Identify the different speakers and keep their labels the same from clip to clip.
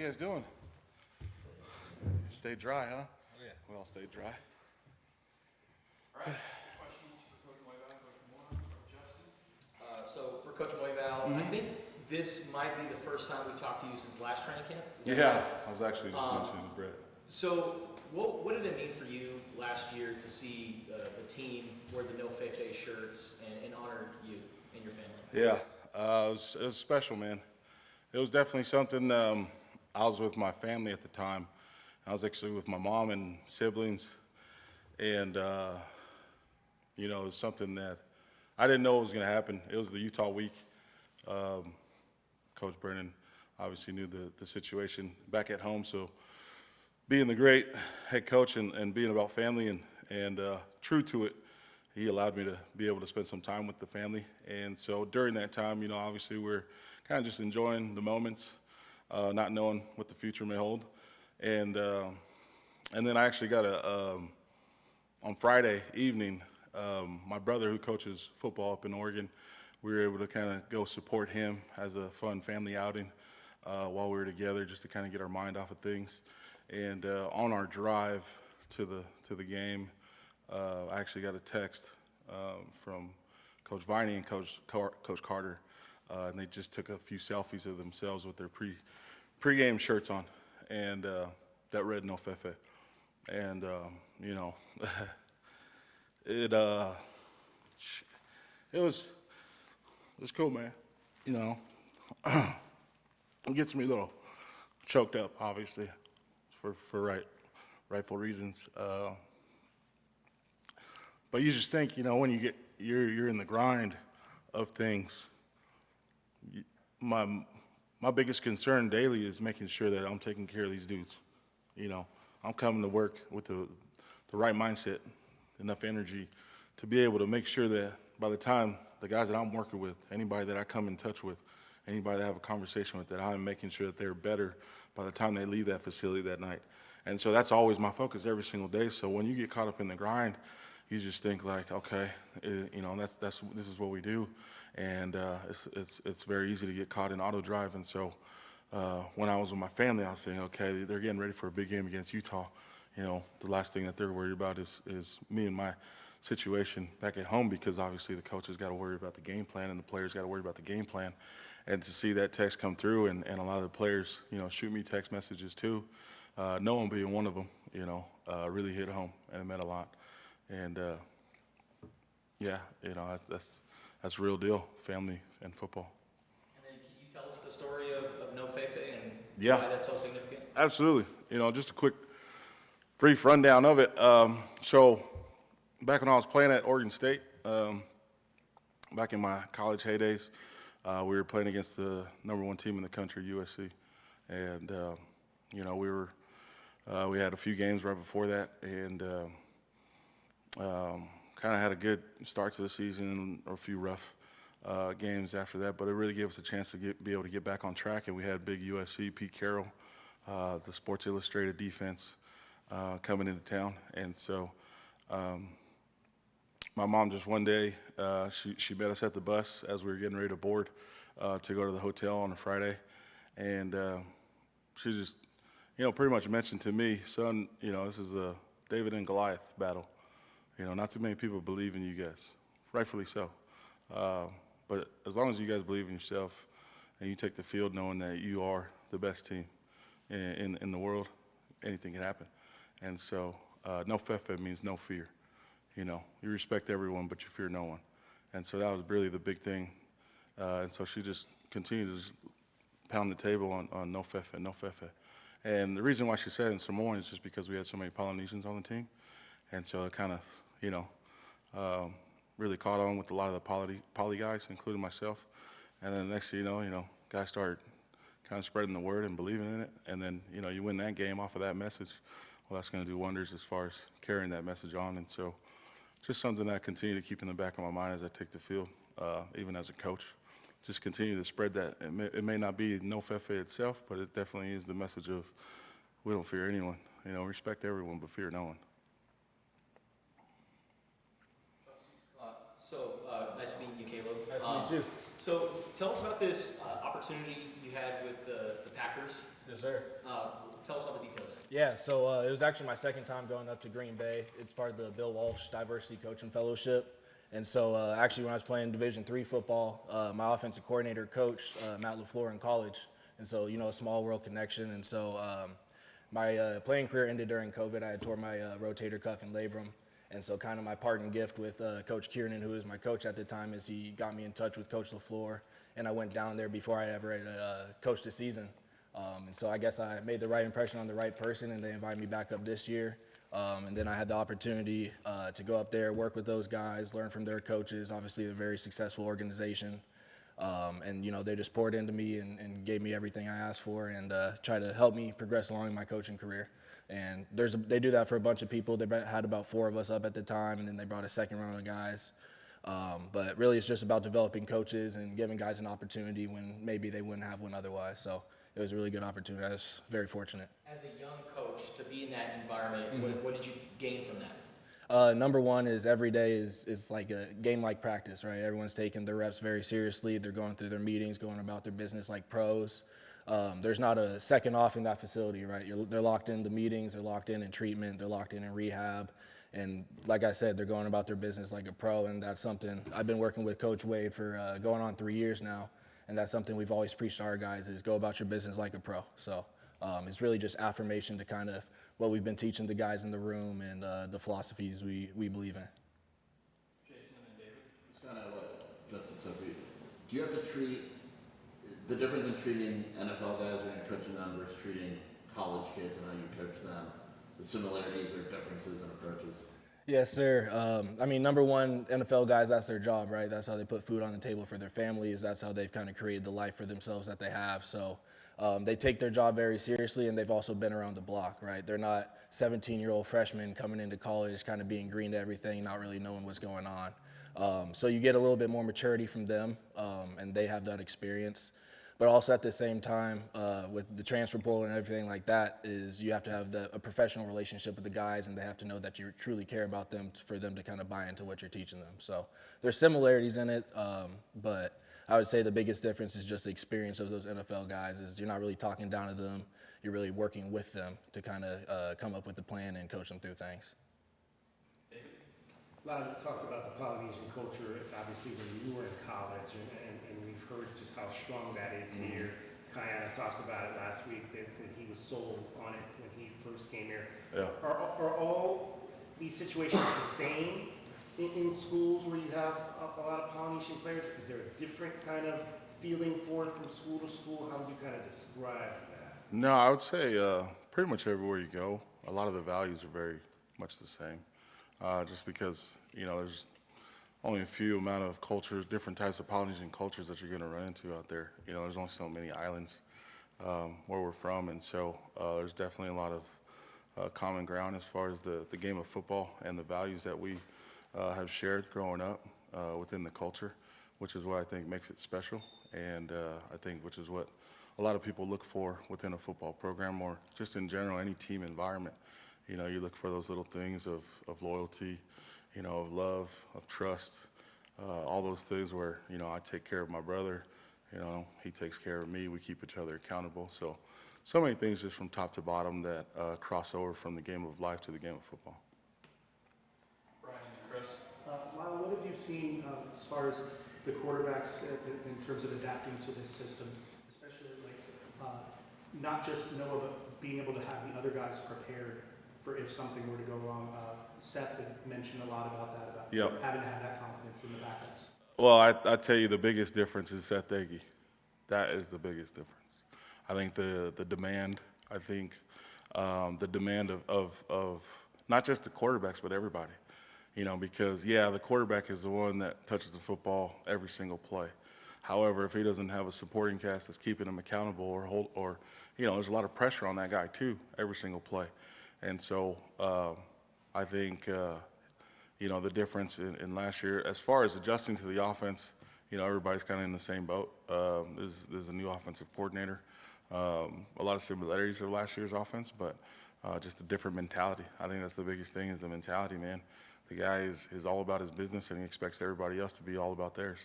Speaker 1: you guys doing? Stay dry, huh?
Speaker 2: Oh, yeah.
Speaker 1: We all stayed dry.
Speaker 3: All right. Questions for Coach Moevao, Coach Moore, Coach Justin? So for Coach Moevao, I think this might be the first time we've talked to you since last training camp. Is that right?
Speaker 1: I was actually just mentioning to Brett.
Speaker 3: So what did it mean for you last year to see the team wear the No Fefe shirts and honor you and your family?
Speaker 1: Yeah, it was special, man. It was definitely something. I was with my family at the time. I was actually with my mom and siblings, and it was something that I didn't know was going to happen. It was the Utah week. Coach Brennan obviously knew the situation back at home, so being the great head coach and being about family and true to it, he allowed me to be able to spend some time with the family. And so during that time, obviously we're kind of just enjoying the moments, not knowing what the future may hold. And then I actually got on Friday evening, my brother who coaches football up in Oregon, we were able to kind of go support him as a fun family outing while we were together, just to kind of get our mind off of things. And on our drive to the game, I actually got a text from Coach Viney and Coach Carter, and they just took a few selfies of themselves with their pre-game shirts on, and that read No Fefe. And it was cool, man. It gets me a little choked up, obviously, for rightful reasons. But you just think, when you're in the grind of things, my biggest concern daily is making sure that I'm taking care of these dudes. I'm coming to work with the right mindset, enough energy to be able to make sure that by the time the guys that I'm working with, anybody that I come in touch with, anybody that I have a conversation with, that I'm making sure that they're better by the time they leave that facility that night. And so that's always my focus every single day. So when you get caught up in the grind, you just think like, okay, this is what we do, and it's very easy to get caught in auto drive. And so when I was with my family, I was saying, okay, they're getting ready for a big game against Utah. The last thing that they're worried about is me and my situation back at home, because obviously the coaches got to worry about the game plan and the players got to worry about the game plan. And to see that text come through and a lot of the players, shoot me text messages too, no one being one of them, really hit home, and it meant a lot. And that's real deal, family and football.
Speaker 3: And then can you tell us the story of No Fefe and
Speaker 1: Yeah.
Speaker 3: why that's so significant?
Speaker 1: Absolutely. Just a quick, brief rundown of it. So back when I was playing at Oregon State, back in my college heydays, we were playing against the #1 team in the country, USC. And, we had a few games right before that, and kind of had a good start to the season, or a few rough games after that, but it really gave us a chance to be able to get back on track. And we had big USC, Pete Carroll, the Sports Illustrated defense, coming into town. And so my mom just one day, she met us at the bus as we were getting ready to board to go to the hotel on a Friday. And she just, pretty much mentioned to me, son, this is a David and Goliath battle. Not too many people believe in you guys, rightfully so. But as long as you guys believe in yourself and you take the field knowing that you are the best team in the world, anything can happen. And so no fefe means no fear. You respect everyone, but you fear no one. And so that was really the big thing. And so she just continued to just pound the table on no fefe, no fefe. And the reason why she said it in Samoan is just because we had so many Polynesians on the team. And so it kind of, really caught on with a lot of the poly guys, including myself. And then the next thing you know, guys started kind of spreading the word and believing in it. And then, you win that game off of that message. Well, that's going to do wonders as far as carrying that message on. And so just something that I continue to keep in the back of my mind as I take the field, even as a coach. Just continue to spread that. It may not be no fefe itself, but it definitely is the message of we don't fear anyone. Respect everyone, but fear no one.
Speaker 3: Nice meeting you, Caleb.
Speaker 2: Nice to meet you.
Speaker 3: So tell us about this opportunity you had with the Packers
Speaker 2: Yes, sir.
Speaker 3: Tell us all the details.
Speaker 2: Yeah, so it was actually my second time going up to Green Bay. It's part of the Bill Walsh Diversity Coaching Fellowship. And so actually when I was playing Division III football, my offensive coordinator coached Matt LaFleur in college. And so, a small world connection. And so my playing career ended during COVID. I had tore my rotator cuff and labrum. And so kind of my parting gift with Coach Kiernan, who was my coach at the time, is he got me in touch with Coach LaFleur. And I went down there before I ever had coached a season. And so I guess I made the right impression on the right person, and they invited me back up this year. And then I had the opportunity to go up there, work with those guys, learn from their coaches. Obviously, a very successful organization. And, they just poured into me and gave me everything I asked for and tried to help me progress along in my coaching career. And they do that for a bunch of people. They had about 4 of us up at the time, and then they brought a second round of guys. But really, it's just about developing coaches and giving guys an opportunity when maybe they wouldn't have one otherwise. So it was a really good opportunity. I was very fortunate.
Speaker 3: As a young coach, to be in that environment, what did you gain from that?
Speaker 2: Number one is every day is like a game-like practice, right? Everyone's taking their reps very seriously. They're going through their meetings, going about their business like pros. There's not a second off in that facility, right? They're locked in the meetings, they're locked in treatment, they're locked in rehab. And like I said, they're going about their business like a pro, and that's something I've been working with Coach Wade for going on 3 years now. And that's something we've always preached to our guys is go about your business like a pro. So it's really just affirmation to kind of what we've been teaching the guys in the room and the philosophies we believe in.
Speaker 3: Jason and then David.
Speaker 4: It's kind of what Justin said. Do you have to treat the difference in treating NFL guys when you're coaching them versus treating college kids and how you coach them? The similarities or differences in approaches?
Speaker 2: Yes, sir. Number one, NFL guys, that's their job, right? That's how they put food on the table for their families. That's how they've kind of created the life for themselves that they have. So they take their job very seriously, and they've also been around the block, right? They're not 17-year-old freshmen coming into college kind of being green to everything, not really knowing what's going on. So you get a little bit more maturity from them, and they have that experience. But also at the same time, with the transfer portal and everything like that, is you have to have a professional relationship with the guys, and they have to know that you truly care about them for them to kind of buy into what you're teaching them. So there's similarities in it, but I would say the biggest difference is just the experience of those NFL guys is you're not really talking down to them. You're really working with them to kind of come up with the plan and coach them through things.
Speaker 5: Lyle, you talked about the Polynesian culture, obviously, when you were in college, and we've heard just how strong that is here. Kayana talked about it last week, that he was sold on it when he first came here.
Speaker 1: Yeah.
Speaker 5: Are all these situations the same in schools where you have a lot of Polynesian players? Is there a different kind of feeling for it from school to school? How would you kind of describe that?
Speaker 1: No, I would say pretty much everywhere you go, a lot of the values are very much the same. Just because, there's only a few amount of cultures, different types of Polynesian cultures that you're going to run into out there. There's only so many islands where we're from, and so there's definitely a lot of common ground as far as the game of football and the values that we have shared growing up within the culture, which is what I think makes it special, and I think which is what a lot of people look for within a football program or just in general any team environment. You look for those little things of loyalty, of love, of trust, all those things where, I take care of my brother, he takes care of me, we keep each other accountable. So many things just from top to bottom that cross over from the game of life to the game of football.
Speaker 3: Brian and Chris.
Speaker 6: Lyle, what have you seen as far as the quarterbacks in terms of adapting to this system, especially not just Noah, but being able to have the other guys prepared for if something were to go wrong? Seth had mentioned a lot about that, about having to have that confidence in the backups.
Speaker 1: Well, I tell you the biggest difference is Seth Agee. That is the biggest difference. I think the demand, the demand of not just the quarterbacks, but everybody. Because, the quarterback is the one that touches the football every single play. However, if he doesn't have a supporting cast that's keeping him accountable or there's a lot of pressure on that guy too, every single play. And so I think, the difference in last year, as far as adjusting to the offense, everybody's kind of in the same boat. There's a new offensive coordinator. A lot of similarities of last year's offense, but just a different mentality. I think that's the biggest thing is the mentality, man. The guy is all about his business, and he expects everybody else to be all about theirs.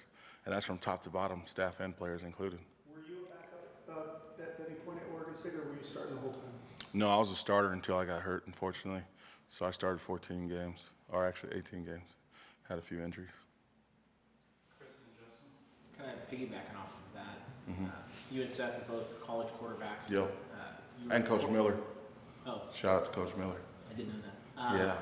Speaker 1: And that's from top to bottom, staff and players included.
Speaker 6: Were you a backup at any point at Oregon stick, or were you starting the whole time?
Speaker 1: No, I was a starter until I got hurt, unfortunately. So I started 14 games, or actually 18 games. Had a few injuries.
Speaker 7: Kind of piggybacking off of that, you and Seth are both college quarterbacks.
Speaker 1: Yep.
Speaker 7: You
Speaker 1: And
Speaker 7: were-
Speaker 1: Coach Miller.
Speaker 7: Oh,
Speaker 1: Shout out to Coach Miller.
Speaker 7: I didn't know that.
Speaker 1: Yeah.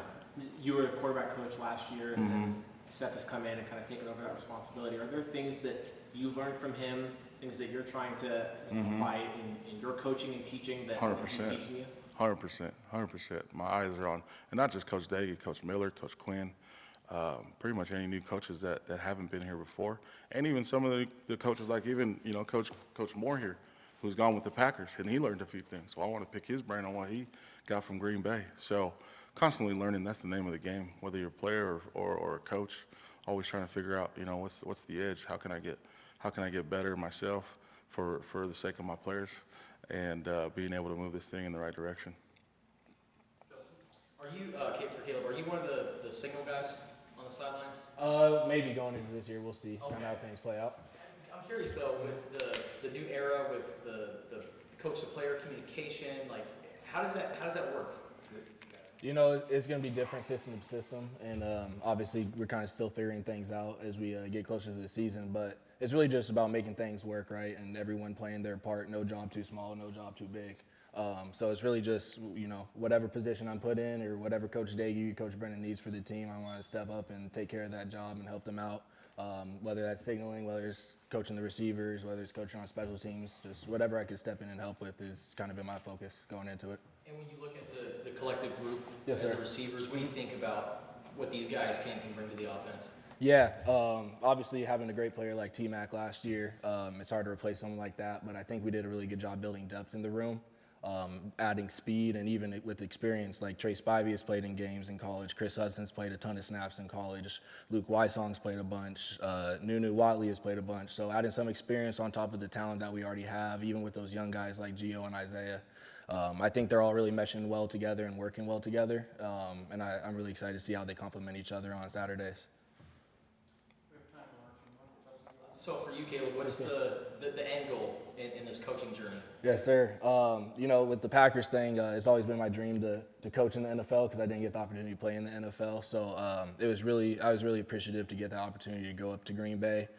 Speaker 7: You were a quarterback coach last year, and then Seth has come in and kind of taken over that responsibility. Are there things that you've learned from him, things that you're trying to apply in your coaching and teaching that he's
Speaker 1: 100%.
Speaker 7: teaching you?
Speaker 1: 100%. My eyes are on, and not just Coach Daggy, Coach Miller, Coach Quinn, pretty much any new coaches that haven't been here before, and even some of the coaches, like even, Coach Moore here, who's gone with the Packers, and he learned a few things. So I want to pick his brain on what he got from Green Bay. So constantly learning, that's the name of the game, whether you're a player or a coach, always trying to figure out, what's the edge? How can I get better myself for the sake of my players, and being able to move this thing in the right direction.
Speaker 3: Are you, for Caleb, are you one of the signal guys on the sidelines?
Speaker 2: Maybe going into this year, we'll see kind of how things play out.
Speaker 3: I'm curious though, with the new era, with the coach-to-player communication, like how does that work?
Speaker 2: It's going to be different system to system, and obviously we're kind of still figuring things out as we get closer to the season, but it's really just about making things work, right, and everyone playing their part, no job too small, no job too big. So it's really just, whatever position I'm put in or whatever Coach Daggy, Coach Brennan needs for the team, I want to step up and take care of that job and help them out, whether that's signaling, whether it's coaching the receivers, whether it's coaching on special teams, just whatever I could step in and help with is kind of been my focus going into it.
Speaker 3: And when you look at the collective group
Speaker 2: Yes,
Speaker 3: as
Speaker 2: sir.
Speaker 3: the receivers, what do you think about what these guys can bring to the offense?
Speaker 2: Yeah, obviously having a great player like T-Mac last year, it's hard to replace someone like that, but I think we did a really good job building depth in the room, adding speed, and even with experience, like Trey Spivey has played in games in college, Chris Hudson's played a ton of snaps in college, Luke Wysong's played a bunch, Nunu Watley has played a bunch, so adding some experience on top of the talent that we already have, even with those young guys like Gio and Isaiah. I think they're all really meshing well together and working well together, and I'm really excited to see how they complement each other on Saturdays.
Speaker 3: So for you, Caleb, what's the end goal in this coaching journey?
Speaker 2: Yes, sir. With the Packers thing, it's always been my dream to coach in the NFL because I didn't get the opportunity to play in the NFL. So I was really appreciative to get the opportunity to go up to Green Bay.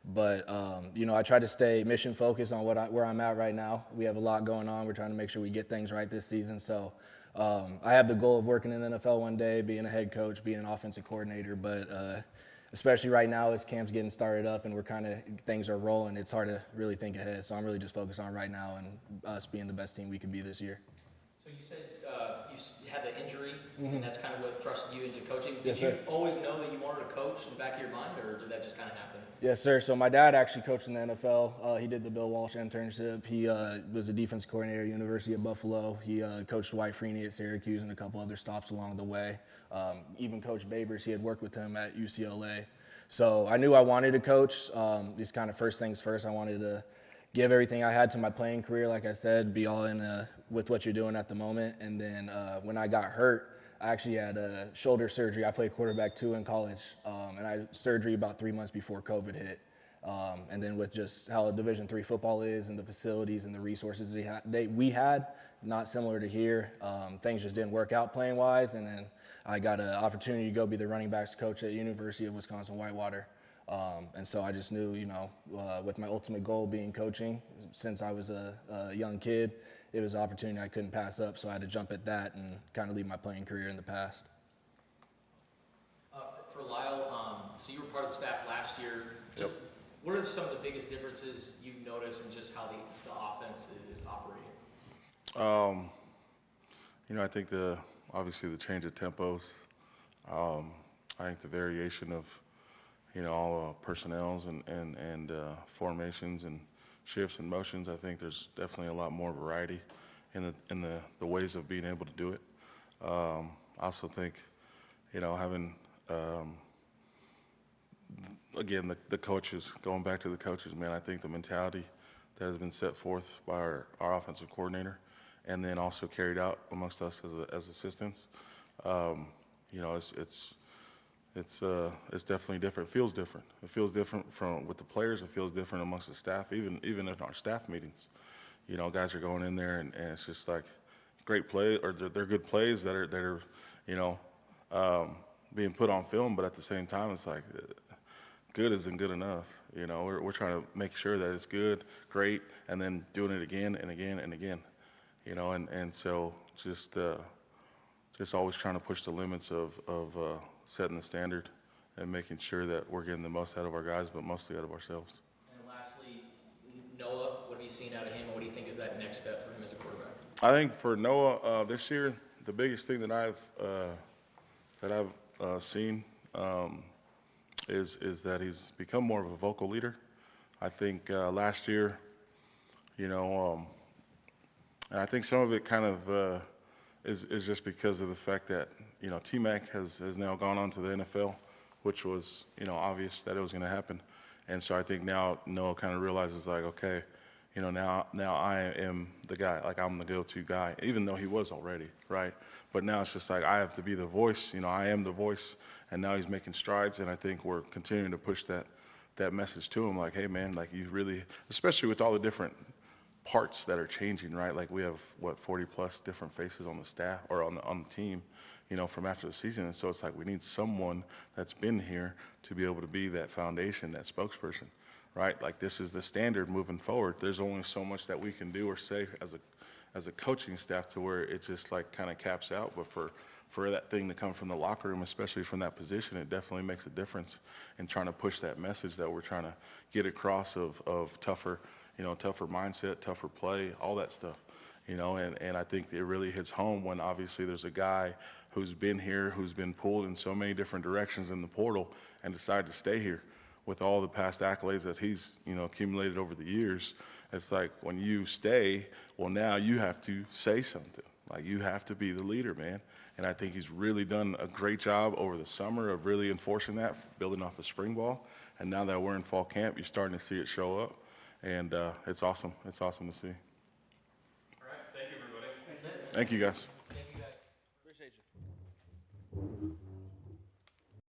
Speaker 2: But I try to stay mission focused on where I'm at right now. We have a lot going on. We're trying to make sure we get things right this season. So I have the goal of working in the NFL one day, being a head coach, being an offensive coordinator. But especially right now as camp's getting started up and things are rolling, it's hard to really think ahead. So I'm really just focused on right now and us being the best team we can be this year.
Speaker 3: So you said you had the injury, and that's kind of what thrusted you into coaching. Did
Speaker 2: Yes,
Speaker 3: you
Speaker 2: sir.
Speaker 3: always know that you wanted to coach in the back of your mind, or did that just kind of happen?
Speaker 2: Yes, sir. So my dad actually coached in the NFL. He did the Bill Walsh internship. He was a defense coordinator at University of Buffalo. He coached Dwight Freeney at Syracuse and a couple other stops along the way. Even Coach Babers, he had worked with him at UCLA. So I knew I wanted to coach. These kind of first things first. I wanted to give everything I had to my playing career, like I said, be all in with what you're doing at the moment. And then when I got hurt, I actually had shoulder surgery. I played quarterback too in college, and I had surgery about 3 months before COVID hit. And then with just how Division III football is and the facilities and the resources we had, not similar to here, things just didn't work out playing wise. And then I got an opportunity to go be the running backs coach at University of Wisconsin-Whitewater. And so I just knew, with my ultimate goal being coaching, since I was a young kid, it was an opportunity I couldn't pass up, so I had to jump at that and kind of leave my playing career in the past.
Speaker 3: For Lyle, so you were part of the staff last year.
Speaker 1: Yep.
Speaker 3: What are some of the biggest differences you've noticed in just how the offense is operating?
Speaker 1: I think obviously the change of tempos. I think the variation of, all personnels and formations and shifts and motions. I think there's definitely a lot more variety in the ways of being able to do it. I also think, having again the coaches, going back to the coaches, man, I think the mentality that has been set forth by our offensive coordinator, and then also carried out amongst us as assistants, it's definitely different. It feels different. It feels different with the players. It feels different amongst the staff, even in our staff meetings. you know, guys are going in there and it's just like great play, or they're good plays that are, you know, being put on film, but at the same time, it's like good isn't good enough. You know, we're trying to make sure that it's good, great, and then doing it again and again and again. You know, and so just always trying to push the limits of setting the standard and making sure that we're getting the most out of our guys, but mostly out of ourselves.
Speaker 3: And lastly, Noah, what have you seen out of him, and what do you think is that next step for him as a quarterback?
Speaker 1: I think for Noah this year, the biggest thing that I've seen is that he's become more of a vocal leader. I think last year, you know, and I think some of it kind of is just because of the fact that, you know, T-Mac has now gone on to the NFL, which was, you know, obvious that it was going to happen. And so I think now Noah kind of realizes, like, okay, you know, now I am the guy, like I'm the go-to guy, even though he was already, right? But now it's just like I have to be the voice, you know, I am the voice, and now he's making strides, and I think we're continuing to push that message to him, like, hey, man, like you really, especially with all the different parts that are changing, right? Like we have, 40 plus different faces on the staff or on the team, you know, from after the season. And so it's like we need someone that's been here to be able to be that foundation, that spokesperson, right? Like this is the standard moving forward. There's only so much that we can do or say as a coaching staff to where it just like kind of caps out. But for that thing to come from the locker room, especially from that position, it definitely makes a difference in trying to push that message that we're trying to get across of tougher, you know, tougher mindset, tougher play, all that stuff, you know, and I think it really hits home when obviously there's a guy who's been here, who's been pulled in so many different directions in the portal and decided to stay here with all the past accolades that he's, you know, accumulated over the years. It's like when you stay, well, now you have to say something. Like you have to be the leader, man. And I think he's really done a great job over the summer of really enforcing that, building off of spring ball. And now that we're in fall camp, you're starting to see it show up. And it's awesome. It's awesome to see.
Speaker 3: All right, thank you, everybody. That's it.
Speaker 1: Thank you, guys.